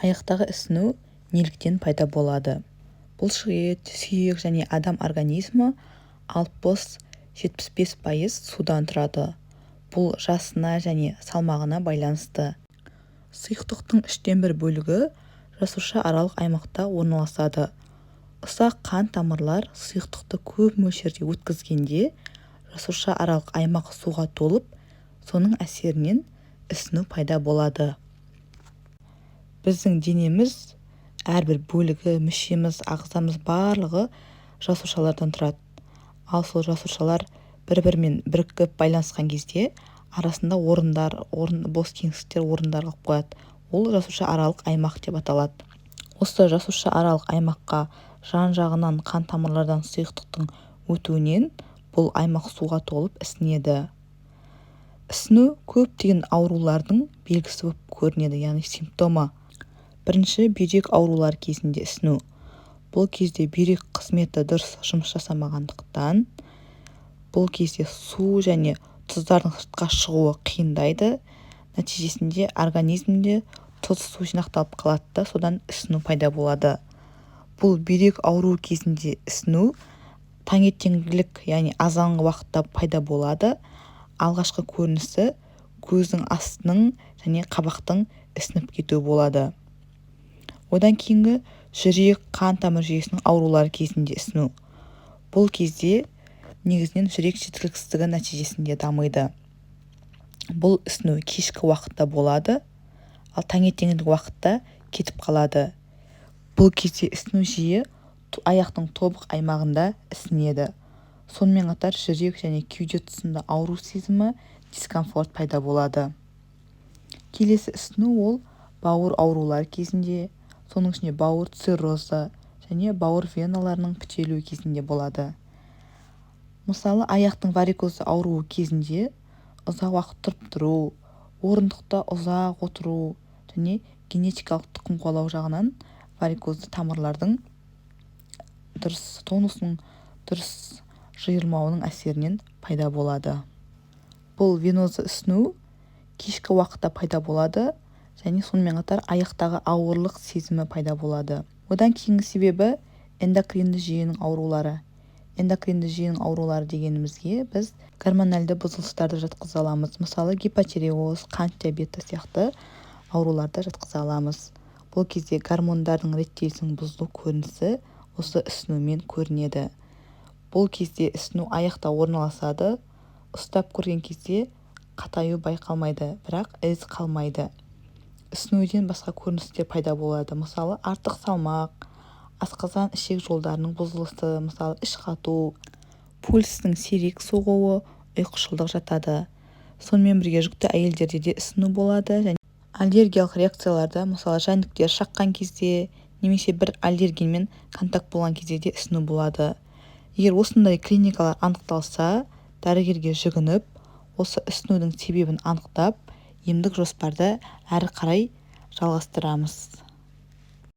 Аяқтағы ісіну неліктен пайда болады? Бұлшықет, сүйек және адам организмі 60-75% судан тұрады. Бұл жасына және салмағына байланысты. Сұйықтықтың 1/3 бөлігі жасуша аралық аймақта орналасады. Ұсақ қан тамырлар сұйықтықты көп мөлшерде өткізгенде жасуша аралық аймақ суға толып, соның әсерінен ісіну пайда болады. Біздің денеміз, әрбір бөлігі, мүшеміз, ағзамыз барлығы жасушалардан тұрады. Ал сол жасушалар бір-бірімен бірігіп байланысқан кезде арасында бос кеңістіктер орындар қалып қояды. Ол жасуша аралық аймақ деп аталады. Осы жасуша аралық аймаққа жан-жағынан қан тамырлардан сұйықтықтың өтуінен бұл аймақ суға толып ісінеді. Ісіну көптеген аурулардың белгісі болып көрінеді, яғни симптомы. Бірінші, бүйрек аурулар кезінде ісіну. Бұл кезде бүйрек қызметі дұрыс жұмыс жасамағандықтан, бұл кезде су және тұздардың сыртқа шығуы қиындайды. Нәтижесінде организмде тұз су жинақталып қалады да, содан ісіну пайда болады. Бұл бүйрек ауруы кезінде ісіну таңертеңгілік, яғни азанғы уақытта пайда болады. Алғашқы көрінісі көздің астының және қабақтың ісініп кетуі болады. Одан кейінгі жүрек, қан тамыр жүйесінің аурулары кезінде ісіну. Бұл кезде негізінен жүрек жеткіліксіздігі нәтижесінде дамиды. Бұл ісіну кешкі уақытта болады, ал таңертеңгілік уақытта кетіп қалады. Бұл кезде ісіну жиі аяқтың тобық аймағында ісінеді. Сонымен қатар жүрек және кеуде тұсында ауру сезімі, дискомфорт пайда болады. Келесі ісіну ол бауыр аурулары кезінде, соның ішінде бауыр циррозы және бауыр веналарының бітелуі кезінде болады. Мысалы, аяқтың варикозды ауруы кезінде ұзақ уақыт тұрып тұру, орындықта ұзақ отыру және генетикалық тұқым қуалау жағынан варикозды тамырлардың тонусының дұрыс жиырмауының әсерінен пайда болады. Бұл венозды ісіну кешкі уақытта пайда болады және сонымен қатар аяқтағы ауырлық сезімі пайда болады. Одан кейінгі себебі эндокринді жүйенің аурулары. Эндокринді жүйенің аурулары дегенімізге біз гормональды бұзылыстарды жатқыза аламыз. Мысалы, гипотиреоз, қант диабеті сияқты ауруларды жатқыза аламыз. Бұл кезде гормондардың реттелісінің бұзылу көрінісі осы ісінумен көрінеді. Бұл кезде ісіну аяқта орналасады. Ұстап көрген кезде қатаю байқалмайды, бірақ із қалмайды. Ісінуден басқа көріністер пайда болады. Мысалы, артық салмақ, асқазан ішек жолдарының бұзылысы, мысалы, іш қату, пульстің сирек соғуы, ұйқышылдық жатады. Сонымен бірге жүкті әйелдерде де ісіну болады және аллергиялық реакцияларда, мысалы, жәндіктер шаққан кезде немесе бір аллергенмен контакт болған кезде де ісіну болады. Егер осындай клиникалар анықталса, дәрігерге жүгініп, осы ісінудің себебін анықтап, емдік жоспарды әрі қарай жалғастырамыз.